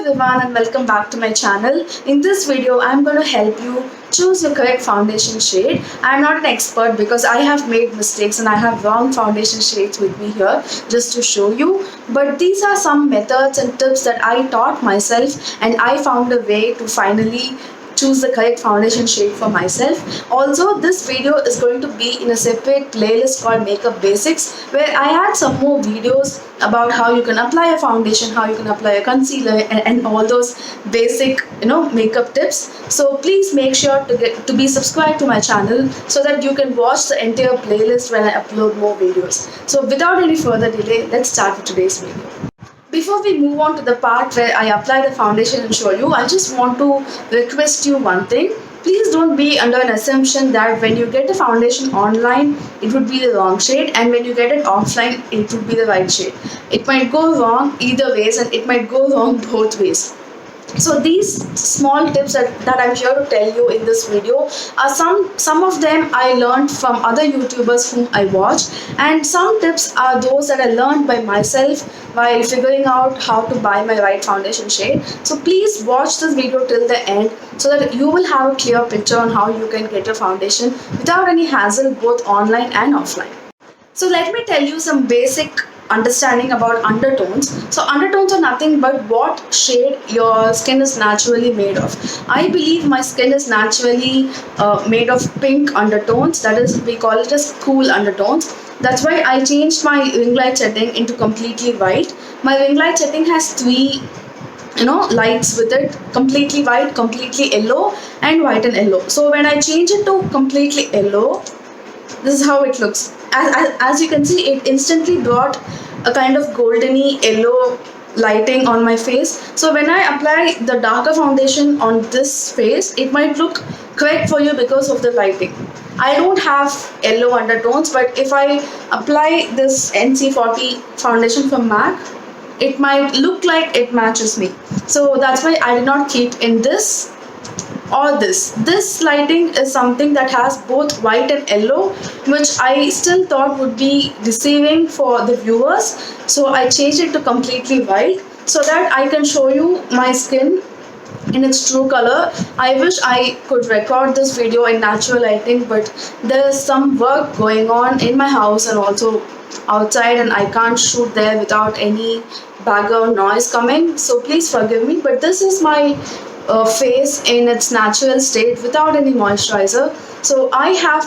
everyone and welcome back to my channel. In this video, I'm going to help you choose your correct foundation shade. I'm not an expert because I have made mistakes and I have wrong foundation shades with me here just to show you. But these are some methods and tips that I taught myself and I found a way to finally choose the correct foundation shade for myself. Also, this video is going to be in a separate playlist called Makeup Basics, where I had some more videos about how you can apply a foundation, how you can apply a concealer, and all those basic makeup tips. So please make sure to be subscribed to my channel so that you can watch the entire playlist when I upload more videos. So without any further delay, let's start with today's video. Before we move on to the part where I apply the foundation and show you, I just want to request you one thing. Please don't be under an assumption that when you get a foundation online, it would be the wrong shade, and when you get it offline, it would be the right shade. It might go wrong either ways, and it might go wrong both ways. So these small tips that I'm here to tell you in this video are some of them I learned from other YouTubers whom I watch, and some tips are those that I learned by myself while figuring out how to buy my right foundation shade. So please watch this video till the end so that you will have a clear picture on how you can get your foundation without any hassle, both online and offline. So let me tell you some basic understanding about undertones. So undertones are nothing but what shade your skin is naturally made of. I believe my skin is naturally made of pink undertones. That is, we call it as cool undertones. That's why I changed my ring light setting into completely white. My ring light setting has three lights with it: completely white, completely yellow, and white and yellow. So when I change it to completely yellow, this is how it looks. As you can see, it instantly brought a kind of goldeny yellow lighting on my face. So when I apply the darker foundation on this face, it might look correct for you because of the lighting. I don't have yellow undertones, but if I apply this NC40 foundation from MAC, it might look like it matches me. So that's why I did not keep in this or this. This lighting is something that has both white and yellow, which I still thought would be deceiving for the viewers. So I changed it to completely white so that I can show you my skin in its true color. I wish I could record this video in natural lighting, but there is some work going on in my house and also outside, and I can't shoot there without any background noise coming. So please forgive me, but this is my face in its natural state without any moisturizer. So I have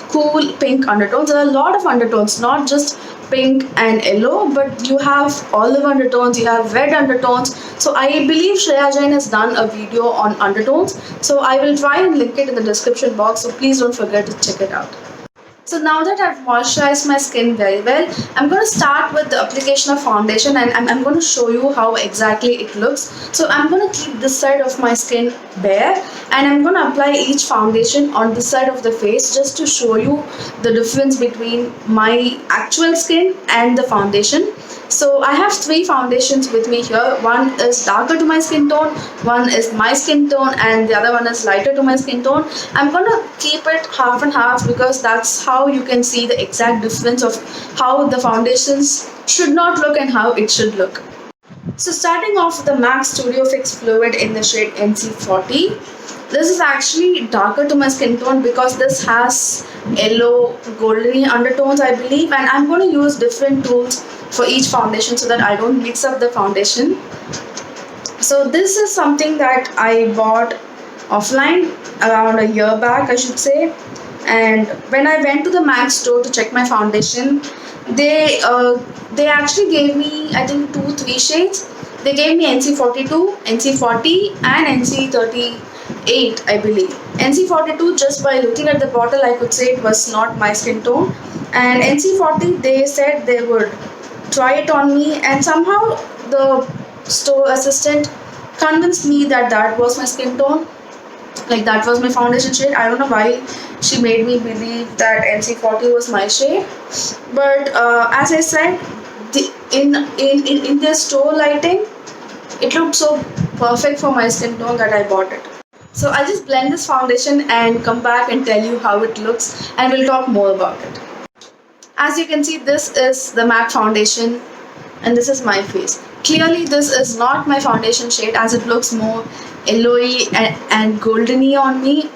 cool pink undertones. There are a lot of undertones, not just pink and yellow, but you have olive undertones, you have red undertones. So I believe Shreya Jain has done a video on undertones. So I will try and link it in the description box. So please don't forget to check it out. So now that I've moisturized my skin very well, I'm going to start with the application of foundation, and I'm going to show you how exactly it looks. So I'm going to keep this side of my skin bare, and I'm going to apply each foundation on this side of the face just to show you the difference between my actual skin and the foundation. So I have three foundations with me here. One is darker to my skin tone, one is my skin tone, and the other one is lighter to my skin tone. I'm going to keep it half and half because that's how you can see the exact difference of how the foundations should not look and how it should look. So starting off with the MAC Studio Fix Fluid in the shade NC40. This is actually darker to my skin tone because this has yellow golden undertones, I believe, and I'm going to use different tools for each foundation so that I don't mix up the foundation. So this is something that I bought offline around a year back, I should say. And when I went to the MAC store to check my foundation, they actually gave me, I think, 2-3 shades. They gave me NC42, NC40, and NC38, I believe. NC42, just by looking at the bottle, I could say it was not my skin tone. And NC40, they said they would try it on me, and somehow the store assistant convinced me that that was my skin tone, like that was my foundation shade. I don't know why she made me believe that NC40 was my shade, but as I said, in their store lighting, it looked so perfect for my skin tone that I bought it. So I just blend this foundation and come back and tell you how it looks, and we'll talk more about it. As you can see, this is the MAC foundation and this is my face. Clearly, this is not my foundation shade as it looks more yellowy and goldeny on me.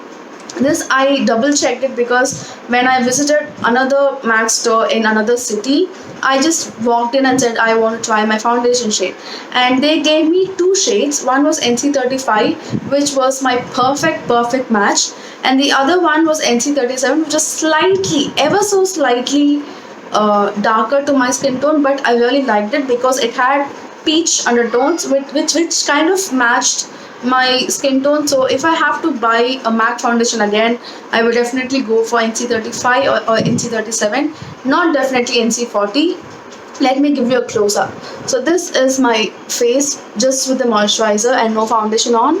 This I double checked it because when I visited another MAC store in another city, I just walked in and said I want to try my foundation shade, and they gave me two shades. One was NC35, which was my perfect match, and the other one was NC37, which was slightly, ever so slightly darker to my skin tone, but I really liked it because it had peach undertones, which kind of matched my skin tone. So if I have to buy a MAC foundation again, I would definitely go for NC35 or NC37, not definitely NC40. Let me give you a close up. So this is my face just with the moisturizer and no foundation on,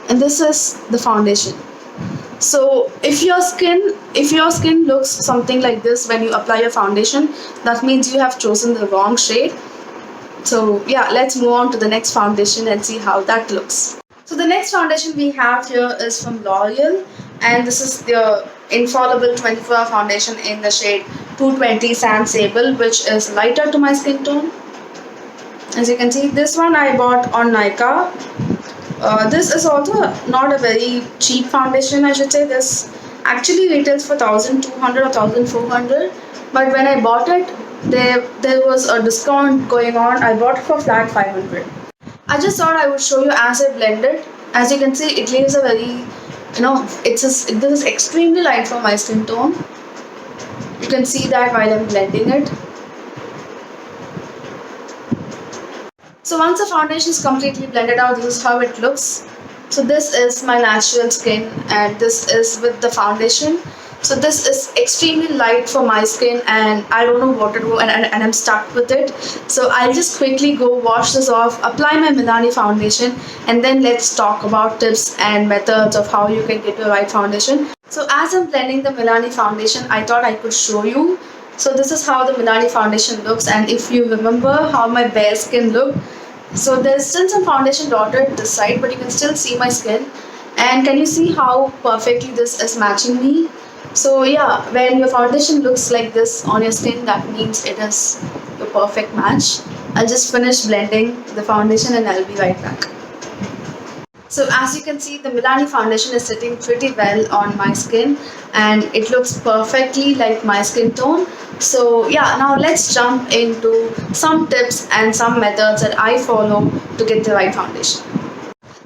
and this is the foundation. So if your skin looks something like this when you apply your foundation, that means you have chosen the wrong shade. So yeah, let's move on to the next foundation and see how that looks. So the next foundation we have here is from L'Oreal, and this is the Infallible 24-hour foundation in the shade 220 Sand Sable, which is lighter to my skin tone. As you can see, this one I bought on Nykaa. This is also not a very cheap foundation, I should say. This actually retails for 1200 or 1400, but when I bought it, there was a discount going on. I bought it for flat 500. I just thought I would show you as I blend it. As you can see, it leaves a very, this is extremely light for my skin tone. You can see that while I'm blending it. So once the foundation is completely blended out, this is how it looks. So this is my natural skin, and this is with the foundation. So this is extremely light for my skin, and I don't know what to do, and I'm stuck with it. So I'll just quickly go wash this off, apply my Milani foundation, and then let's talk about tips and methods of how you can get the right foundation. So as I'm blending the Milani foundation, I thought I could show you. So this is how the Milani foundation looks, and if you remember how my bare skin looked, so there's still some foundation dotted this side, but you can still see my skin. And can you see how perfectly this is matching me? So yeah, when your foundation looks like this on your skin, that means it is your perfect match. I'll just finish blending the foundation and I'll be right back. So as you can see, the Milani foundation is sitting pretty well on my skin, and it looks perfectly like my skin tone. So yeah, now let's jump into some tips and some methods that I follow to get the right foundation.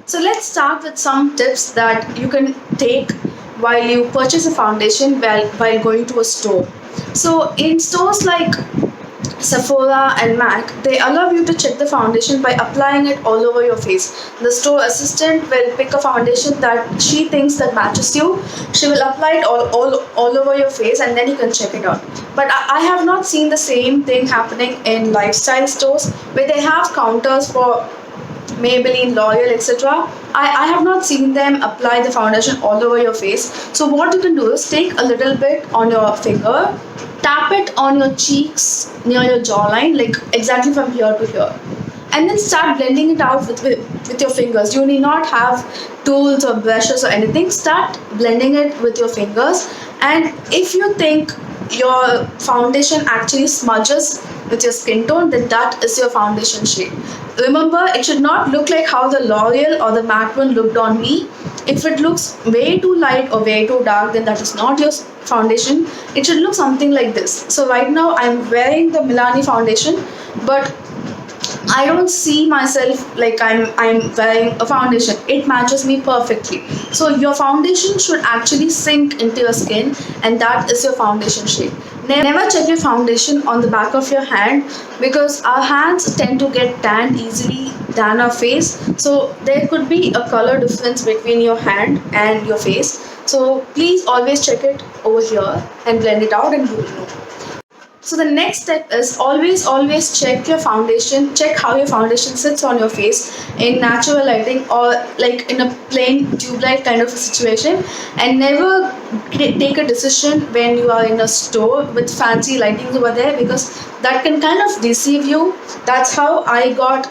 So let's start with some tips that you can take while you purchase a foundation while going to a store. So in stores like Sephora and MAC, they allow you to check the foundation by applying it all over your face. The store assistant will pick a foundation that she thinks that matches you. She will apply it all over your face, and then you can check it out. But I have not seen the same thing happening in lifestyle stores where they have counters for Maybelline, L'Oreal, etc. I have not seen them apply the foundation all over your face. So what you can do is take a little bit on your finger, tap it on your cheeks near your jawline, like exactly from here to here, and then start blending it out with your fingers. You need not have tools or brushes or anything. Start blending it with your fingers, and if you think your foundation actually smudges with your skin tone, then that is your foundation shade. Remember, it should not look like how the L'Oreal or the MAC one looked on me. If it looks way too light or way too dark, then that is not your foundation. It should look something like this. So right now I'm wearing the Milani foundation, but I don't see myself like I'm wearing a foundation. It matches me perfectly. So your foundation should actually sink into your skin, and that is your foundation shade. Never check your foundation on the back of your hand, because our hands tend to get tanned easily than our face. So there could be a color difference between your hand and your face. So please always check it over here and blend it out, and you will know. So the next step is always check your foundation, check how your foundation sits on your face in natural lighting or like in a plain tube light kind of a situation, and never take a decision when you are in a store with fancy lightings over there, because that can kind of deceive you. That's how I got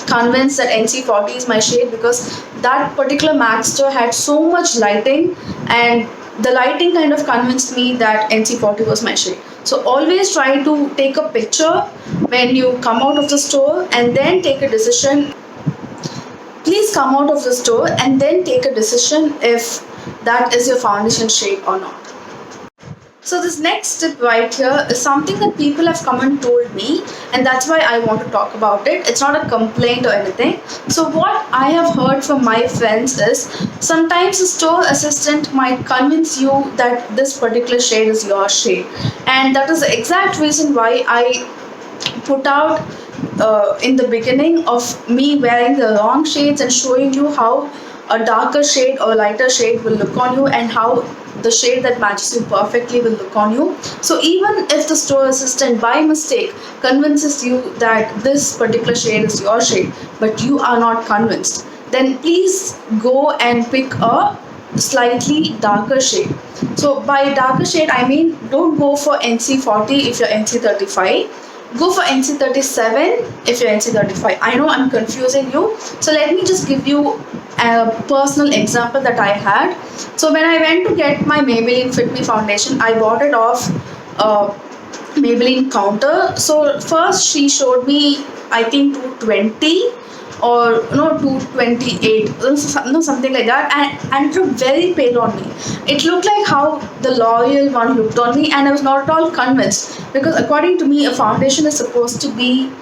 convinced that NC40 is my shade, because that particular MAC store had so much lighting, and the lighting kind of convinced me that NC40 was my shade. So always try to take a picture when you come out of the store and then take a decision. Please come out of the store and then take a decision if that is your foundation shade or not. So this next tip right here is something that people have come and told me, and that's why I want to talk about it. It's not a complaint or anything. So what I have heard from my friends is sometimes the store assistant might convince you that this particular shade is your shade, and that is the exact reason why I put out in the beginning of me wearing the wrong shades and showing you how a darker shade or lighter shade will look on you and how the shade that matches you perfectly will look on you. So even if the store assistant by mistake convinces you that this particular shade is your shade, but you are not convinced, then please go and pick a slightly darker shade. So by darker shade I mean don't go for NC40 if you're NC35. Go for NC37 if you're NC35. I know I'm confusing you. So let me just give you a personal example that I had. So when I went to get my Maybelline Fit Me foundation, I bought it off Maybelline counter. So first she showed me, I think 220 or no 228, no something like that, and it looked very pale on me. It looked like how the L'Oreal one looked on me, and I was not at all convinced, because according to me a foundation is supposed to be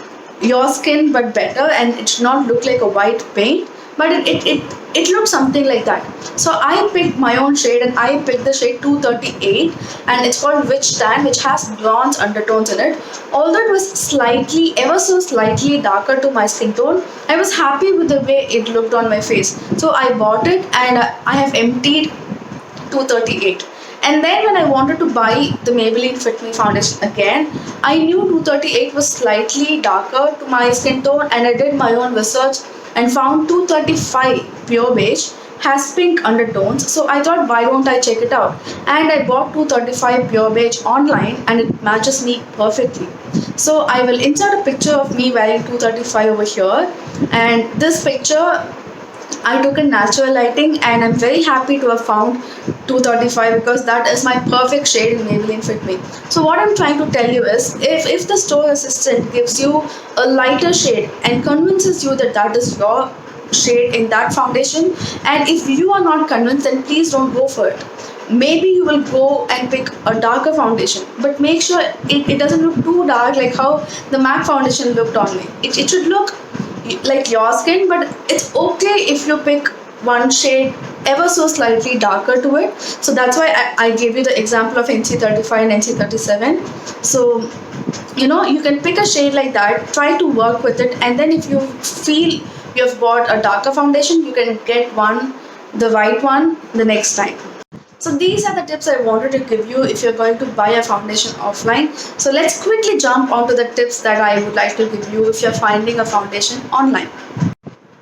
your skin but better, and it should not look like a white paint, but it looked something like that. So I picked my own shade, and I picked the shade 238, and it's called Witch Tan, which has bronze undertones in it. Although it was slightly, ever so slightly darker to my skin tone, I was happy with the way it looked on my face. So I bought it, and I have emptied 238. And then when I wanted to buy the Maybelline Fit Me foundation again, I knew 238 was slightly darker to my skin tone, and I did my own research and found 235 Pure Beige has pink undertones. So I thought, why don't I check it out? And I bought 235 Pure Beige online, and it matches me perfectly. So I will insert a picture of me wearing 235 over here, and this picture I took in natural lighting, and I'm very happy to have found 235 because that is my perfect shade in Maybelline Fit Me. So what I'm trying to tell you is, if the store assistant gives you a lighter shade and convinces you that that is your shade in that foundation, and if you are not convinced, then please don't go for it. Maybe you will go and pick a darker foundation, but make sure it doesn't look too dark like how the MAC foundation looked on me. It should look like your skin, but it's okay if you pick one shade ever so slightly darker to it. So that's why I gave you the example of NC35 and NC37. So you can pick a shade like that, try to work with it, and then if you feel you have bought a darker foundation, you can get the right one the next time. So these are the tips I wanted to give you if you're going to buy a foundation offline. So let's quickly jump onto the tips that I would like to give you if you're finding a foundation online.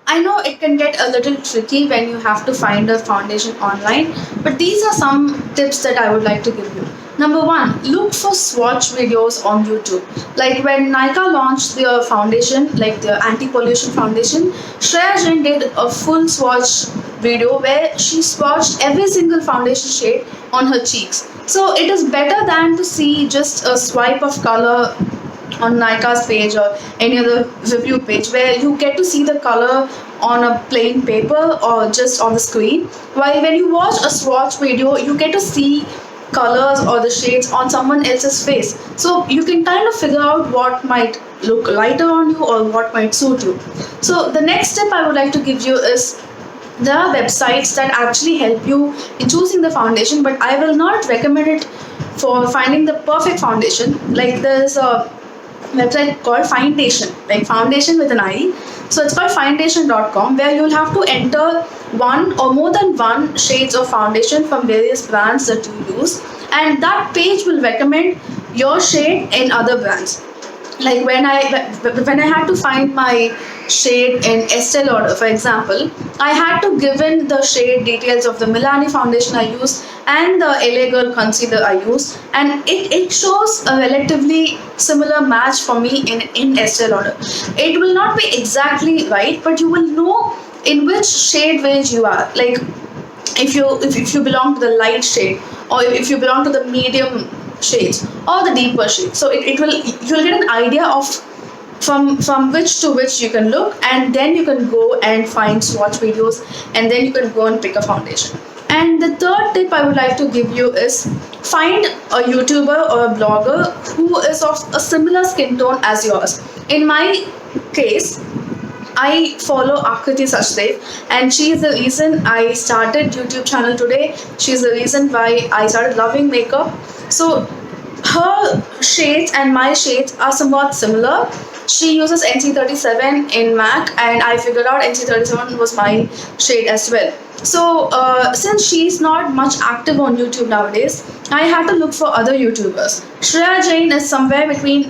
I know it can get a little tricky when you have to find a foundation online, but these are some tips that I would like to give you. Number one, look for swatch videos on YouTube. Like when Nykaa launched their foundation, like the anti-pollution foundation, Shreya Jain did a full swatch video where she swatched every single foundation shade on her cheeks. So it is better than to see just a swipe of color on Nykaa's page or any other review page where you get to see the color on a plain paper or just on the screen. While when you watch a swatch video, you get to see colors or the shades on someone else's face. So you can kind of figure out what might look lighter on you or what might suit you. So the next tip I would like to give you is, there are websites that actually help you in choosing the foundation, but I will not recommend it for finding the perfect foundation. Like there's a website called Foundation, like foundation with an I. So it's called foundation.com, where you'll have to enter one or more than one shades of foundation from various brands that you use, and that page will recommend your shade in other brands. Like when I had to find my shade in Estee Lauder, for example, I had to give in the shade details of the Milani foundation I use and the LA Girl concealer I use, and it shows a relatively similar match for me in Estee Lauder. It will not be exactly right, but you will know in which shade range you are. Like if you belong to the light shade, or if you belong to the medium shades or the deeper shades. So it will, you'll get an idea of from which to which you can look, and then you can go and find swatch videos, and then you can go and pick a foundation. And the third tip I would like to give you is find a YouTuber or a blogger who is of a similar skin tone as yours. In my case, I follow Akriti Sachdev, and she is the reason I started YouTube channel today. She is the reason why I started loving makeup. So her shades and my shades are somewhat similar. She uses NC37 in MAC, and I figured out NC37 was my shade as well. So since she's not much active on YouTube nowadays, I had to look for other YouTubers. Shreya Jain is somewhere between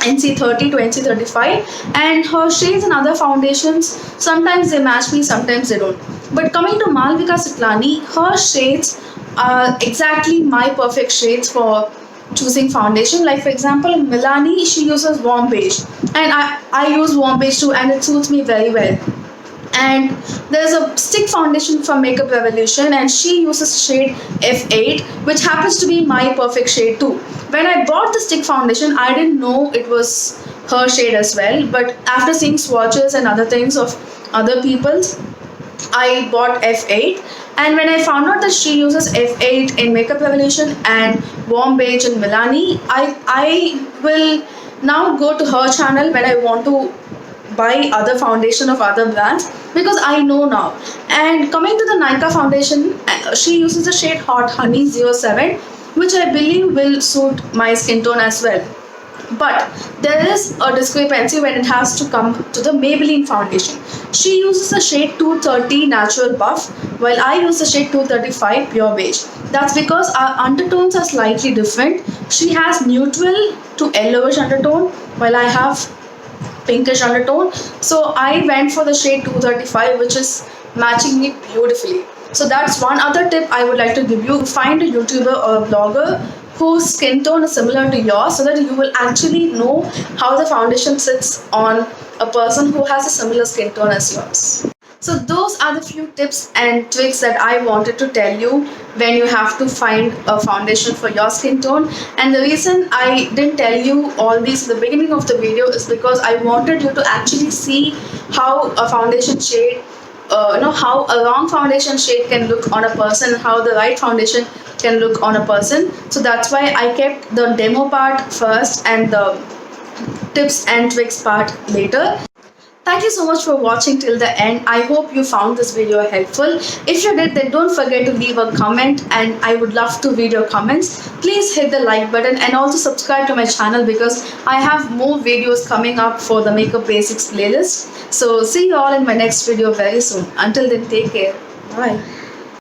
NC30 to NC35, and her shades and other foundations, sometimes they match me, sometimes they don't. But coming to Malvika Siklani, her shades are exactly my perfect shades for choosing foundation. Like for example, Milani, she uses warm beige, and I use warm beige too, and it suits me very well. And there's a stick foundation from Makeup Revolution, and she uses shade F8, which happens to be my perfect shade too. When I bought the stick foundation, I didn't know it was her shade as well, but after seeing swatches and other things of other people's, I bought F8. And when I found out that she uses F8 in Makeup Revolution and warm beige in Milani, I will now go to her channel when I want to buy other foundation of other brands, because I know now. And coming to the Nykaa foundation, she uses the shade Hot Honey 07, which I believe will suit my skin tone as well. But there is a discrepancy when it has to come to the Maybelline foundation. She uses the shade 230 Natural Buff, while I use the shade 235 Pure Beige. That's because our undertones are slightly different. She has neutral to yellowish undertone, while I have pinkish undertone. So I went for the shade 235, which is matching me beautifully. So that's one other tip I would like to give you. Find a YouTuber or a blogger whose skin tone is similar to yours, so that you will actually know how the foundation sits on a person who has a similar skin tone as yours. So those are the few tips and tricks that I wanted to tell you when you have to find a foundation for your skin tone. And the reason I didn't tell you all these in the beginning of the video is because I wanted you to actually see how a foundation shade, how a wrong foundation shade can look on a person, how the right foundation can look on a person. So that's why I kept the demo part first and the tips and tricks part later. Thank you so much for watching till the end. I hope you found this video helpful. If you did, then don't forget to leave a comment, and I would love to read your comments. Please hit the like button and also subscribe to my channel, because I have more videos coming up for the Makeup Basics playlist. So see you all in my next video very soon. Until then, take care. Bye.